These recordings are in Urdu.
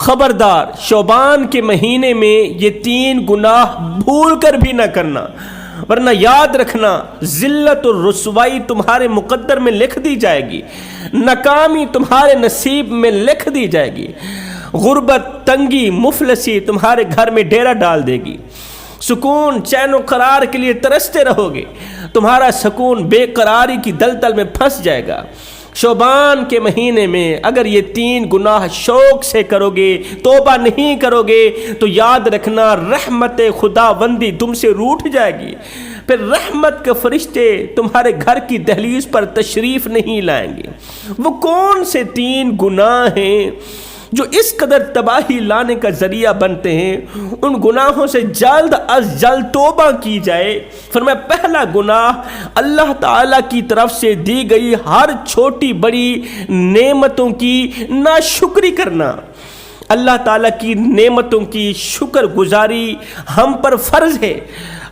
خبردار شعبان کے مہینے میں یہ 3 گناہ بھول کر بھی نہ کرنا، ورنہ یاد رکھنا ذلت اور رسوائی تمہارے مقدر میں لکھ دی جائے گی، ناکامی تمہارے نصیب میں لکھ دی جائے گی، غربت، تنگی، مفلسی تمہارے گھر میں ڈیرا ڈال دے گی، سکون، چین و قرار کے لیے ترستے رہو گے، تمہارا سکون بے قراری کی دلدل میں پھنس جائے گا۔ شعبان کے مہینے میں اگر یہ 3 گناہ شوق سے کرو گے، توبہ نہیں کرو گے، تو یاد رکھنا رحمت خداوندی تم سے روٹھ جائے گی، پھر رحمت کے فرشتے تمہارے گھر کی دہلیز پر تشریف نہیں لائیں گے۔ وہ کون سے 3 گناہ ہیں جو اس قدر تباہی لانے کا ذریعہ بنتے ہیں؟ ان گناہوں سے جلد از جلد توبہ کی جائے۔ فرمایا پہلا گناہ اللہ تعالیٰ کی طرف سے دی گئی ہر چھوٹی بڑی نعمتوں کی ناشکری کرنا۔ اللہ تعالیٰ کی نعمتوں کی شکر گزاری ہم پر فرض ہے۔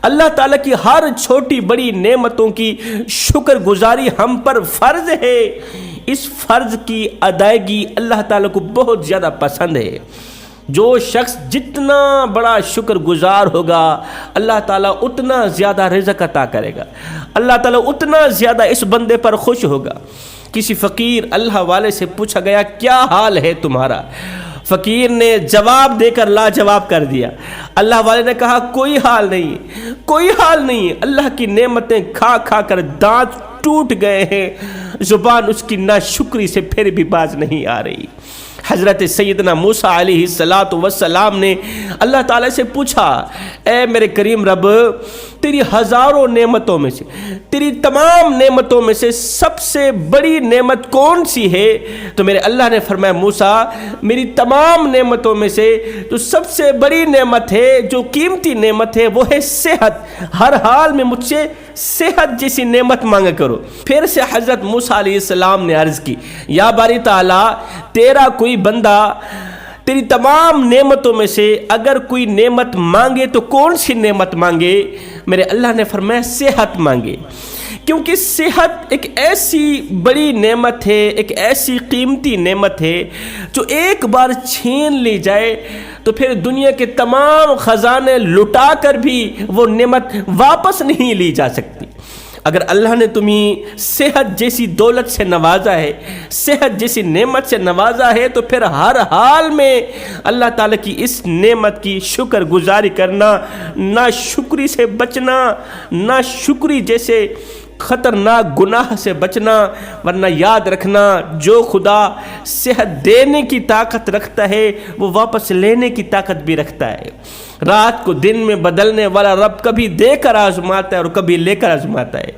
اللہ تعالیٰ کی ہر چھوٹی بڑی نعمتوں کی شکر گزاری ہم پر فرض ہے۔ اس فرض کی ادائیگی اللہ تعالیٰ کو بہت زیادہ پسند ہے۔ جو شخص جتنا بڑا شکر گزار ہوگا اللہ تعالیٰ اتنا زیادہ رزق عطا کرے گا، اللہ تعالیٰ اتنا زیادہ اس بندے پر خوش ہوگا۔ کسی فقیر اللہ والے سے پوچھا گیا کیا حال ہے تمہارا؟ فقیر نے جواب دے کر لاجواب کر دیا۔ اللہ والے نے کہا کوئی حال نہیں، کوئی حال نہیں، اللہ کی نعمتیں کھا کھا کر دانت ٹوٹ گئے ہیں، زبان اس کی ناشکری سے پھر بھی باز نہیں آ رہی۔ حضرت سیدنا موسیٰ علیہ السلام نے اللہ تعالیٰ سے پوچھا اے میرے کریم رب، تیری ہزاروں نعمتوں میں سے، تیری تمام نعمتوں میں سے سب سے بڑی نعمت کون سی ہے؟ تو میرے اللہ نے فرمایا موسیٰ میری تمام نعمتوں میں سے جو سب سے بڑی نعمت ہے، جو قیمتی نعمت ہے، وہ ہے صحت۔ ہر حال میں مجھ سے صحت جیسی نعمت مانگا کرو۔ پھر سے حضرت موسیٰ علیہ السلام نے عرض کی یا باری تعالیٰ تیرا کوئی بندہ تیری تمام نعمتوں میں سے اگر کوئی نعمت مانگے تو کون سی نعمت مانگے؟ میرے اللہ نے فرمایا صحت مانگے، کیونکہ صحت ایک ایسی بڑی نعمت ہے، ایک ایسی قیمتی نعمت ہے جو ایک بار چھین لی جائے تو پھر دنیا کے تمام خزانے لٹا کر بھی وہ نعمت واپس نہیں لی جا سکتی۔ اگر اللہ نے تمہیں صحت جیسی دولت سے نوازا ہے، صحت جیسی نعمت سے نوازا ہے، تو پھر ہر حال میں اللہ تعالیٰ کی اس نعمت کی شکر گزاری کرنا، ناشکری سے بچنا، ناشکری جیسے خطرناک گناہ سے بچنا، ورنہ یاد رکھنا جو خدا صحت دینے کی طاقت رکھتا ہے وہ واپس لینے کی طاقت بھی رکھتا ہے۔ رات کو دن میں بدلنے والا رب کبھی دے کر آزماتا ہے اور کبھی لے کر آزماتا ہے۔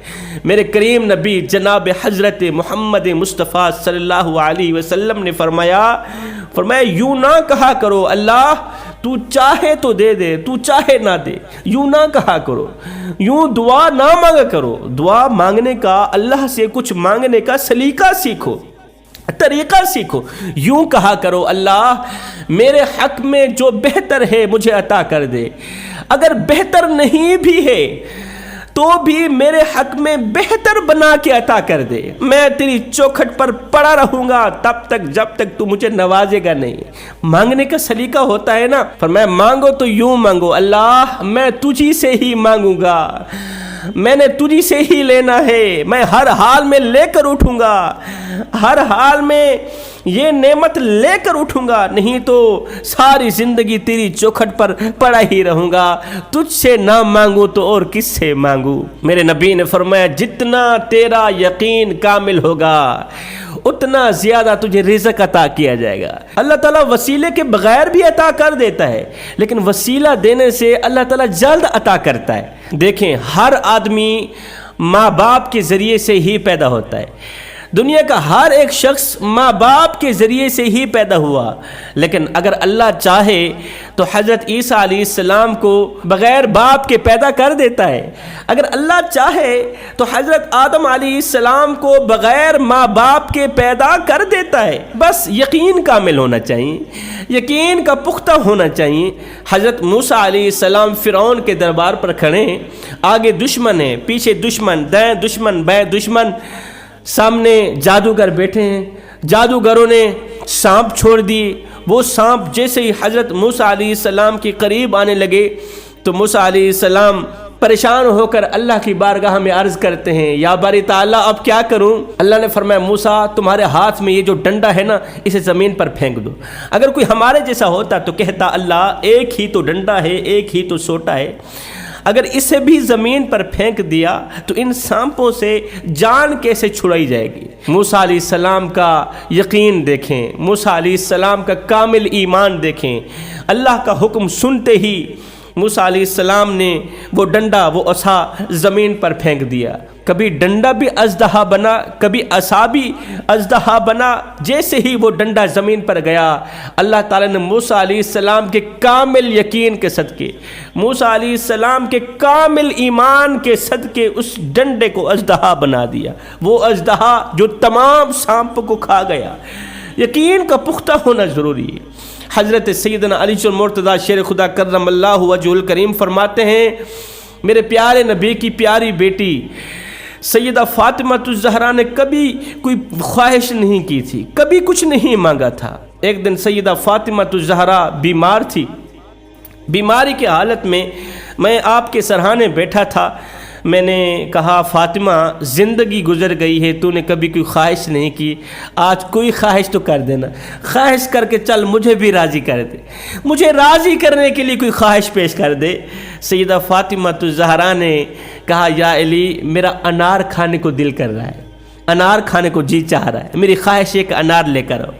میرے کریم نبی جناب حضرت محمد مصطفیٰ صلی اللہ علیہ وسلم نے فرمایا یوں نہ کہا کرو اللہ تو چاہے تو دے دے، تو چاہے نہ دے، یوں نہ کہا کرو، یوں دعا نہ مانگا کرو۔ دعا مانگنے کا، اللہ سے کچھ مانگنے کا سلیقہ سیکھو، طریقہ سیکھو۔ یوں کہا کرو اللہ میرے حق میں جو بہتر ہے مجھے عطا کر دے، اگر بہتر نہیں بھی ہے تو بھی میرے حق میں بہتر بنا کے عطا کر دے، میں تیری چوکھٹ پر پڑا رہوں گا تب تک جب تک تو مجھے نوازے گا نہیں۔ مانگنے کا سلیقہ ہوتا ہے نا، فرمایا مانگو تو یوں مانگو اللہ میں تجھی سے ہی مانگوں گا، میں نے تجھی سے ہی لینا ہے، میں ہر حال میں لے کر اٹھوں گا، ہر حال میں یہ نعمت لے کر اٹھوں گا، نہیں تو ساری زندگی تیری چوکھٹ پر پڑا ہی رہوں گا، تجھ سے نہ مانگوں تو اور کس سے مانگوں۔ میرے نبی نے فرمایا جتنا تیرا یقین کامل ہوگا اتنا زیادہ تجھے رزق عطا کیا جائے گا۔ اللہ تعالیٰ وسیلے کے بغیر بھی عطا کر دیتا ہے، لیکن وسیلہ دینے سے اللہ تعالیٰ جلد عطا کرتا ہے۔ دیکھیں ہر آدمی ماں باپ کے ذریعے سے ہی پیدا ہوتا ہے، دنیا کا ہر ایک شخص ماں باپ کے ذریعے سے ہی پیدا ہوا، لیکن اگر اللہ چاہے تو حضرت عیسیٰ علیہ السلام کو بغیر باپ کے پیدا کر دیتا ہے، اگر اللہ چاہے تو حضرت آدم علیہ السلام کو بغیر ماں باپ کے پیدا کر دیتا ہے۔ بس یقین کامل ہونا چاہیے، یقین کا پختہ ہونا چاہیے۔ حضرت موسیٰ علیہ السلام فرعون کے دربار پر کھڑے ہیں، آگے دشمن ہے، پیچھے دشمن، دائیں دشمن بائیں دشمن، سامنے جادوگر بیٹھے ہیں، جادوگروں نے سانپ چھوڑ دی، وہ سانپ جیسے ہی حضرت موسیٰ علیہ السلام کے قریب آنے لگے تو موسیٰ علیہ السلام پریشان ہو کر اللہ کی بارگاہ میں عرض کرتے ہیں، یا باری تعالیٰ اب کیا کروں؟ اللہ نے فرمایا موسیٰ تمہارے ہاتھ میں یہ جو ڈنڈا ہے نا اسے زمین پر پھینک دو۔ اگر کوئی ہمارے جیسا ہوتا تو کہتا اللہ ایک ہی تو ڈنڈا ہے، ایک ہی تو سوٹا ہے، اگر اسے بھی زمین پر پھینک دیا تو ان سانپوں سے جان کیسے چھڑائی جائے گی؟ موسیٰ علیہ السلام کا یقین دیکھیں، موسیٰ علیہ السلام کا کامل ایمان دیکھیں۔ اللہ کا حکم سنتے ہی موسیٰ علیہ السلام نے وہ ڈنڈا، وہ عصا زمین پر پھینک دیا۔ کبھی ڈنڈا بھی اژدہا بنا، کبھی عصا بھی اژدہا بنا۔ جیسے ہی وہ ڈنڈا زمین پر گیا، اللہ تعالیٰ نے موسیٰ علیہ السلام کے کامل یقین کے صدقے، موسیٰ علیہ السلام کے کامل ایمان کے صدقے اس ڈنڈے کو اژدہا بنا دیا، وہ اژدہا جو تمام سانپوں کو کھا گیا۔ یقین کا پختہ ہونا ضروری ہے۔ حضرت سیدنا علی المرتضیٰ شیر خدا کرم اللہ وجہہ الکریم فرماتے ہیں، میرے پیارے نبی کی پیاری بیٹی سیدہ فاطمہ الزہرا نے کبھی کوئی خواہش نہیں کی تھی، کبھی کچھ نہیں مانگا تھا۔ ایک دن سیدہ فاطمہ الزہرا بیمار تھی، بیماری کی حالت میں میں آپ کے سرہانے بیٹھا تھا۔ میں نے کہا فاطمہ زندگی گزر گئی ہے، تو نے کبھی کوئی خواہش نہیں کی، آج کوئی خواہش تو کر دینا، خواہش کر کے چل مجھے بھی راضی کر دے، مجھے راضی کرنے کے لیے کوئی خواہش پیش کر دے۔ سیدہ فاطمہ الزہرا نے کہا یا علی میرا انار کھانے کو دل کر رہا ہے، انار کھانے کو جی چاہ رہا ہے، میری خواہش ہے کہ انار لے کر آؤ۔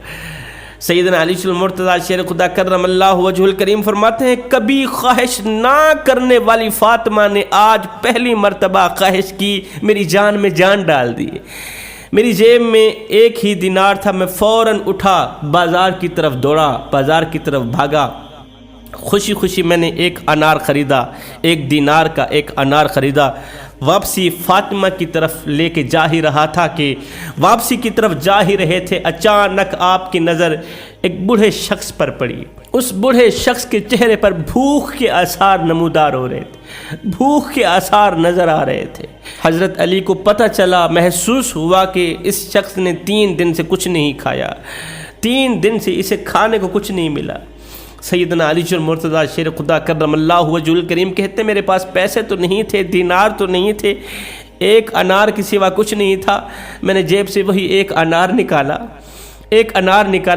سیدنا علی المرتضیٰ شیر خدا کرم اللہ وجہہ الکریم فرماتے ہیں، کبھی خواہش نہ کرنے والی فاطمہ نے آج پہلی مرتبہ خواہش کی، میری جان میں جان ڈال دی۔ میری جیب میں ایک ہی دینار تھا، میں فوراً اٹھا بازار کی طرف دوڑا، بازار کی طرف بھاگا، خوشی خوشی میں نے ایک انار خریدا، ایک دینار کا ایک انار خریدا۔ واپسی فاطمہ کی طرف لے کے جا ہی رہا تھا کہ واپسی کی طرف جا ہی رہے تھے، اچانک آپ کی نظر ایک بوڑھے شخص پر پڑی۔ اس بوڑھے شخص کے چہرے پر بھوک کے آثار نمودار ہو رہے تھے، بھوک کے آثار نظر آ رہے تھے۔ حضرت علی کو پتہ چلا، محسوس ہوا کہ اس شخص نے 3 دن سے کچھ نہیں کھایا، 3 دن سے اسے کھانے کو کچھ نہیں ملا۔ سیدنا علی المرتضیٰ شیر خدا کرم اللہ وجہہ الکریم کہتے میرے پاس پیسے تو نہیں تھے، دینار تو نہیں تھے، ایک انار کے سوا کچھ نہیں تھا۔ میں نے جیب سے وہی ایک انار نکالا،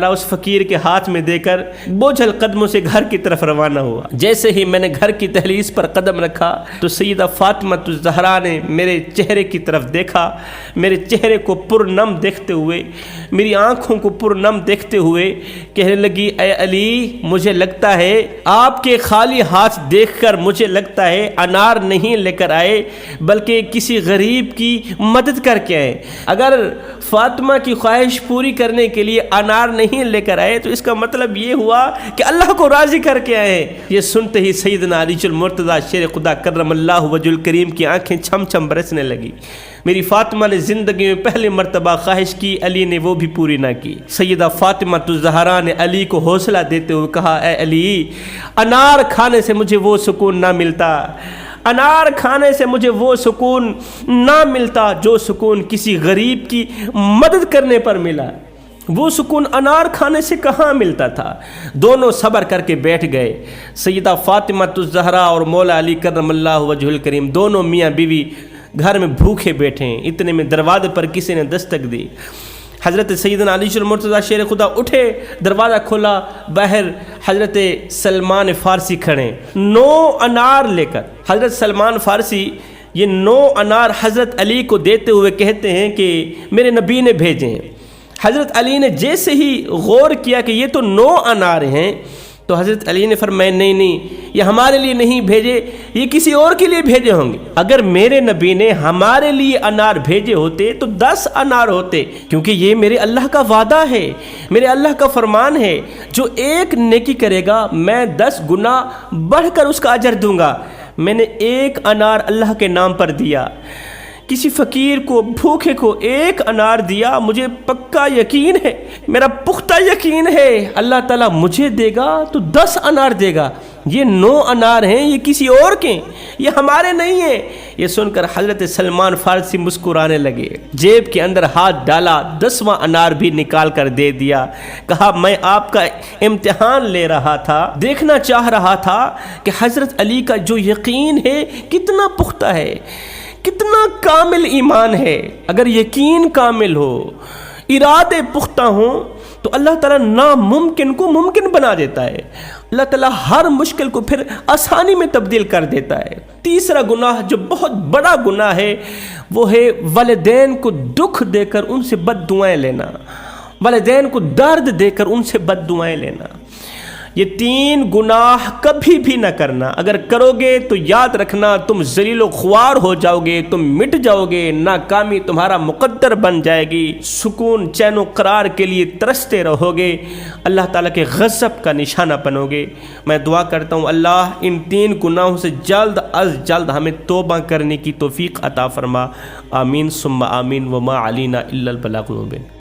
اس فقیر کے ہاتھ میں دے کر بوجھل قدموں سے گھر کی طرف روانہ ہوا۔ جیسے ہی میں نے گھر کی دہلیز پر قدم رکھا تو سیدہ فاطمہ الزہرا نے میرے چہرے کی طرف دیکھا، میرے چہرے کو پرنم دیکھتے ہوئے، میری آنکھوں کو پرنم دیکھتے ہوئے کہنے لگی، اے علی مجھے لگتا ہے آپ کے خالی ہاتھ دیکھ کر مجھے لگتا ہے انار نہیں لے کر آئے بلکہ کسی غریب کی مدد کر کے آئے۔ اگر فاطمہ کی خواہش پوری کرنے کے لیے انار نہیں لے کر آئے تو اس کا مطلب یہ ہوا کہ اللہ کو راضی کر کے آئے۔ یہ سنتے ہی سیدنا علی المرتضیٰ شیر خدا کرم اللہ وجہہ الکریم کی آنکھیں چھم چھم برسنے لگی۔ میری فاطمہ نے زندگی میں پہلی مرتبہ خواہش کی، علی نے وہ بھی پوری نہ کی۔ سیدہ فاطمہ الزہرا نے علی کو حوصلہ دیتے ہوئے کہا، اے علی انار کھانے سے مجھے وہ سکون نہ ملتا، انار کھانے سے مجھے وہ سکون نہ ملتا جو سکون کسی غریب کی مدد کرنے پر ملا۔ وہ سکون انار کھانے سے کہاں ملتا تھا؟ دونوں صبر کر کے بیٹھ گئے۔ سیدہ فاطمہ الزہرا اور مولا علی کرم اللہ وجہہ الکریم دونوں میاں بیوی گھر میں بھوکے بیٹھے ہیں۔ اتنے میں دروازے پر کسی نے دستک دی۔ حضرت سیدنا علی المرتضیٰ شیر خدا اٹھے، دروازہ کھولا، باہر حضرت سلمان فارسی کھڑے 9 انار لے کر۔ حضرت سلمان فارسی یہ 9 انار حضرت علی کو دیتے ہوئے کہتے ہیں کہ میرے نبی نے بھیجے ہیں۔ حضرت علی نے جیسے ہی غور کیا کہ یہ تو 9 انار ہیں تو حضرت علی نے فرمایا نہیں یہ ہمارے لیے نہیں بھیجے، یہ کسی اور کے لیے بھیجے ہوں گے۔ اگر میرے نبی نے ہمارے لیے انار بھیجے ہوتے تو 10 انار ہوتے، کیونکہ یہ میرے اللہ کا وعدہ ہے، میرے اللہ کا فرمان ہے، جو ایک نیکی کرے گا میں 10 گنا بڑھ کر اس کا اجر دوں گا۔ میں نے 1 انار اللہ کے نام پر دیا، کسی فقیر کو بھوکے کو 1 انار دیا، مجھے پکا یقین ہے، میرا پختہ یقین ہے اللہ تعالیٰ مجھے دے گا تو 10 انار دے گا۔ یہ 9 انار ہیں، یہ کسی اور کے، یہ ہمارے نہیں ہیں۔ یہ سن کر حضرت سلمان فارسی مسکرانے لگے، جیب کے اندر ہاتھ ڈالا، 10واں انار بھی نکال کر دے دیا، کہا میں آپ کا امتحان لے رہا تھا، دیکھنا چاہ رہا تھا کہ حضرت علی کا جو یقین ہے کتنا پختہ ہے، کتنا کامل ایمان ہے۔ اگر یقین کامل ہو، ارادے پختہ ہوں، تو اللہ تعالیٰ ناممکن کو ممکن بنا دیتا ہے، اللہ تعالیٰ ہر مشکل کو پھر آسانی میں تبدیل کر دیتا ہے۔ تیسرا گناہ جو بہت بڑا گناہ ہے وہ ہے والدین کو دکھ دے کر ان سے بد دعائیں لینا، والدین کو درد دے کر ان سے بد دعائیں لینا۔ یہ 3 گناہ کبھی بھی نہ کرنا، اگر کرو گے تو یاد رکھنا تم ذلیل و خوار ہو جاؤ گے، تم مٹ جاؤ گے، ناکامی تمہارا مقدر بن جائے گی، سکون چین و قرار کے لیے ترستے رہو گے، اللہ تعالیٰ کے غضب کا نشانہ بنو گے۔ میں دعا کرتا ہوں اللہ ان 3 گناہوں سے جلد از جلد ہمیں توبہ کرنے کی توفیق عطا فرما، آمین ثم آمین، وما علینا الا البلاغ المبین۔